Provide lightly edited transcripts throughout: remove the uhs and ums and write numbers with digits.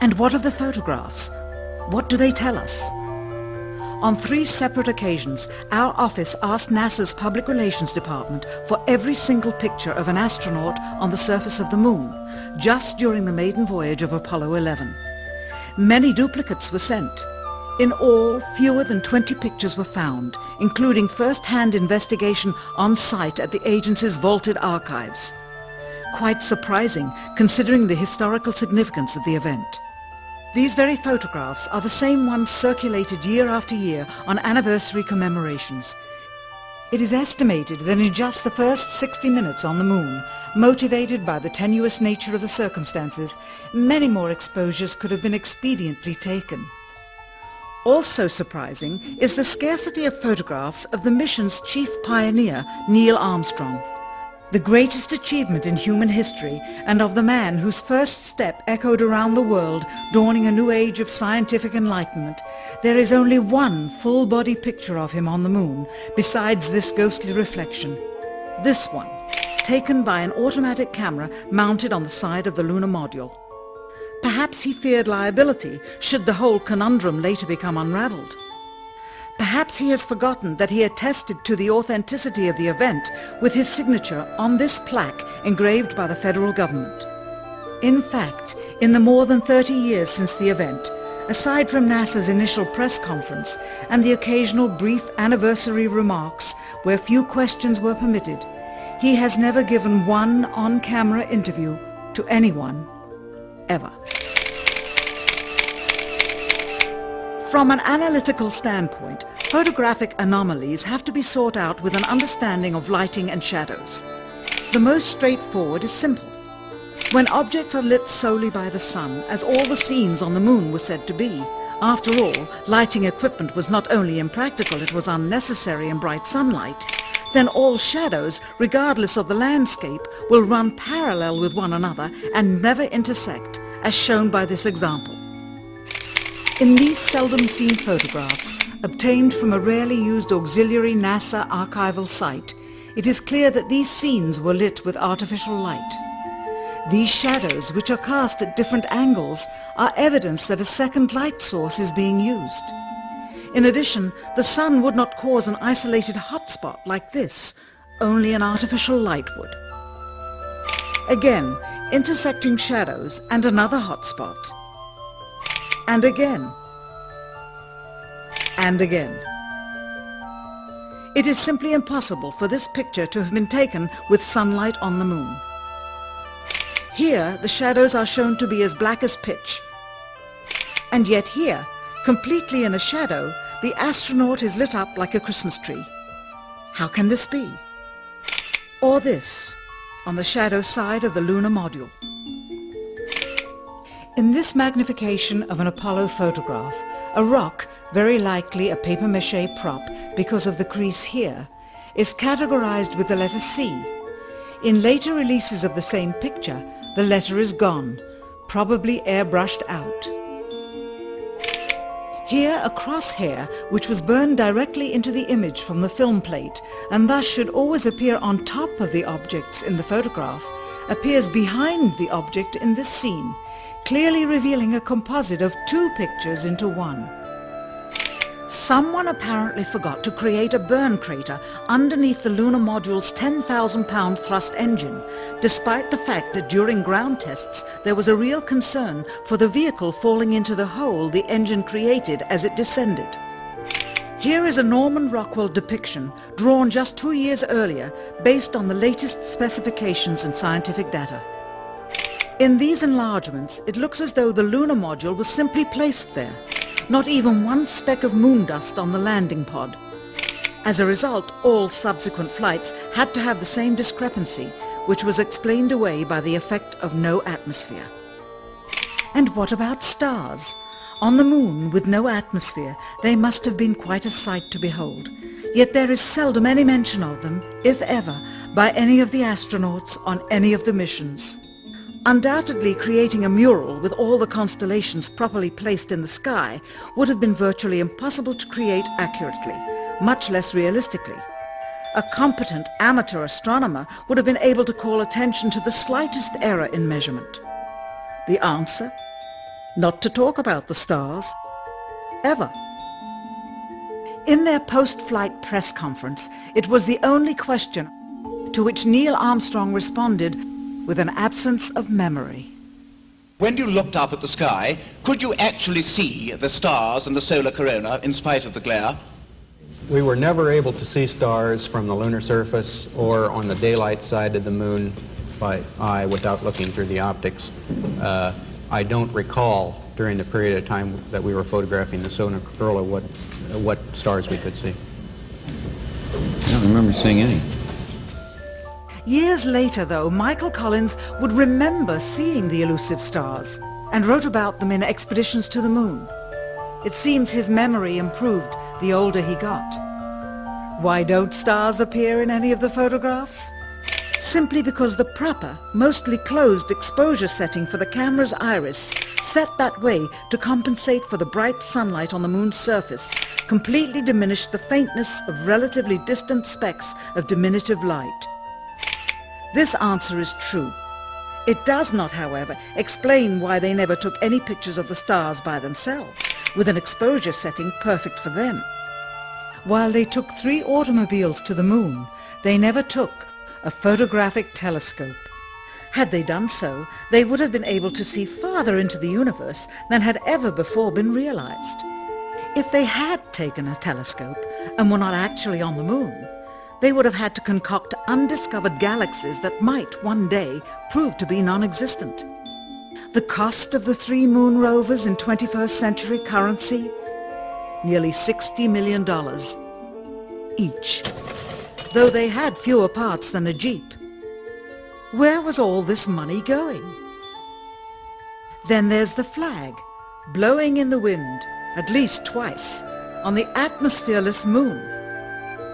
And what of the photographs? What do they tell us? On 3 separate occasions, our office asked NASA's Public Relations Department for every single picture of an astronaut on the surface of the Moon, just during the maiden voyage of Apollo 11. Many duplicates were sent. In all, fewer than 20 pictures were found, including first-hand investigation on site at the agency's vaulted archives. Quite surprising, considering the historical significance of the event. These very photographs are the same ones circulated year after year on anniversary commemorations. It is estimated that in just the first 60 minutes on the Moon, motivated by the tenuous nature of the circumstances, many more exposures could have been expediently taken. Also surprising is the scarcity of photographs of the mission's chief pioneer, Neil Armstrong. The greatest achievement in human history, and of the man whose first step echoed around the world, dawning a new age of scientific enlightenment, there is only one full-body picture of him on the Moon, besides this ghostly reflection. This one, taken by an automatic camera mounted on the side of the lunar module. Perhaps he feared liability should the whole conundrum later become unraveled. Perhaps he has forgotten that he attested to the authenticity of the event with his signature on this plaque engraved by the federal government. In fact, in the more than 30 years since the event, aside from NASA's initial press conference and the occasional brief anniversary remarks where few questions were permitted, he has never given one on-camera interview to anyone, ever. From an analytical standpoint, photographic anomalies have to be sought out with an understanding of lighting and shadows. The most straightforward is simple. When objects are lit solely by the sun, as all the scenes on the Moon were said to be, after all, lighting equipment was not only impractical, it was unnecessary in bright sunlight, then all shadows, regardless of the landscape, will run parallel with one another and never intersect, as shown by this example. In these seldom seen photographs, obtained from a rarely used auxiliary NASA archival site, it is clear that these scenes were lit with artificial light. These shadows, which are cast at different angles, are evidence that a second light source is being used. In addition, the sun would not cause an isolated hotspot like this, only an artificial light would. Again, intersecting shadows and another hotspot. And again. And again. It is simply impossible for this picture to have been taken with sunlight on the Moon. Here, the shadows are shown to be as black as pitch. And yet here, completely in a shadow, the astronaut is lit up like a Christmas tree. How can this be? Or this, on the shadow side of the lunar module. In this magnification of an Apollo photograph, a rock, very likely a papier-mâché prop because of the crease here, is categorized with the letter C. In later releases of the same picture, the letter is gone, probably airbrushed out. Here a crosshair, which was burned directly into the image from the film plate and thus should always appear on top of the objects in the photograph, appears behind the object in this scene, clearly revealing a composite of 2 pictures into one. Someone apparently forgot to create a burn crater underneath the lunar module's 10,000-pound thrust engine, despite the fact that during ground tests there was a real concern for the vehicle falling into the hole the engine created as it descended. Here is a Norman Rockwell depiction drawn just 2 years earlier based on the latest specifications and scientific data. In these enlargements, it looks as though the lunar module was simply placed there. Not even one speck of moon dust on the landing pod. As a result, all subsequent flights had to have the same discrepancy, which was explained away by the effect of no atmosphere. And what about stars? On the Moon, with no atmosphere, they must have been quite a sight to behold. Yet there is seldom any mention of them, if ever, by any of the astronauts on any of the missions. Undoubtedly, creating a mural with all the constellations properly placed in the sky would have been virtually impossible to create accurately, much less realistically. A competent amateur astronomer would have been able to call attention to the slightest error in measurement. The answer? not to talk about the stars, ever. In their post-flight press conference, it was the only question to which Neil Armstrong responded with an absence of memory. When you looked up at the sky, could you actually see the stars and the solar corona in spite of the glare? We were never able to see stars from the lunar surface or on the daylight side of the moon by eye without looking through the optics. I don't recall during the period of time that we were photographing the solar corona what stars we could see. I don't remember seeing any. Years later, though, Michael Collins would remember seeing the elusive stars and wrote about them in expeditions to the moon. It seems his memory improved the older he got. Why don't stars appear in any of the photographs? Simply because the proper, mostly closed exposure setting for the camera's iris, set that way to compensate for the bright sunlight on the moon's surface, completely diminished the faintness of relatively distant specks of diminutive light. This answer is true. It does not, however, explain why they never took any pictures of the stars by themselves, with an exposure setting perfect for them. While they took 3 automobiles to the moon, they never took a photographic telescope. Had they done so, they would have been able to see farther into the universe than had ever before been realized. If they had taken a telescope and were not actually on the moon, they would have had to concoct undiscovered galaxies that might one day prove to be non-existent. The cost of the 3 moon rovers in 21st century currency? Nearly $60 million each, though they had fewer parts than a Jeep. Where was all this money going? Then there's the flag, blowing in the wind, at least twice, on the atmosphereless moon.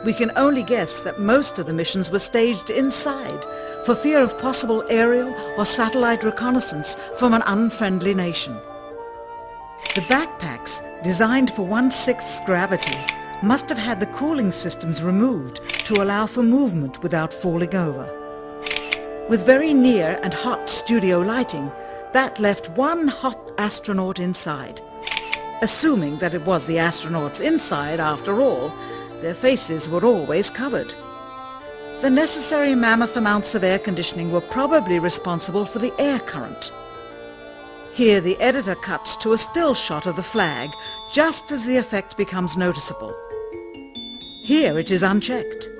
We can only guess that most of the missions were staged inside for fear of possible aerial or satellite reconnaissance from an unfriendly nation. The backpacks, designed for 1/6 gravity, must have had the cooling systems removed to allow for movement without falling over. With very near and hot studio lighting, that left one hot astronaut inside. Assuming that it was the astronauts inside after all, their faces were always covered. The necessary mammoth amounts of air conditioning were probably responsible for the air current. Here the editor cuts to a still shot of the flag, just as the effect becomes noticeable. Here it is unchecked.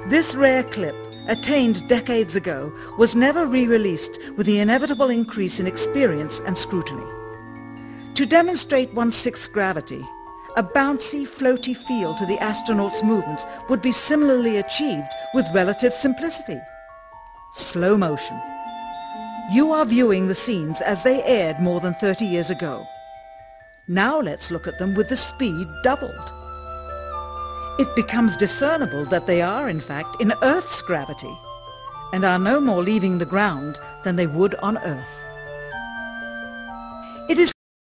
This rare clip, attained decades ago, was never re-released with the inevitable increase in experience and scrutiny. To demonstrate 1/6 gravity, a bouncy, floaty feel to the astronauts' movements would be similarly achieved with relative simplicity. Slow motion. You are viewing the scenes as they aired more than 30 years ago. Now let's look at them with the speed doubled. It becomes discernible that they are, in fact, in Earth's gravity, and are no more leaving the ground than they would on Earth. It is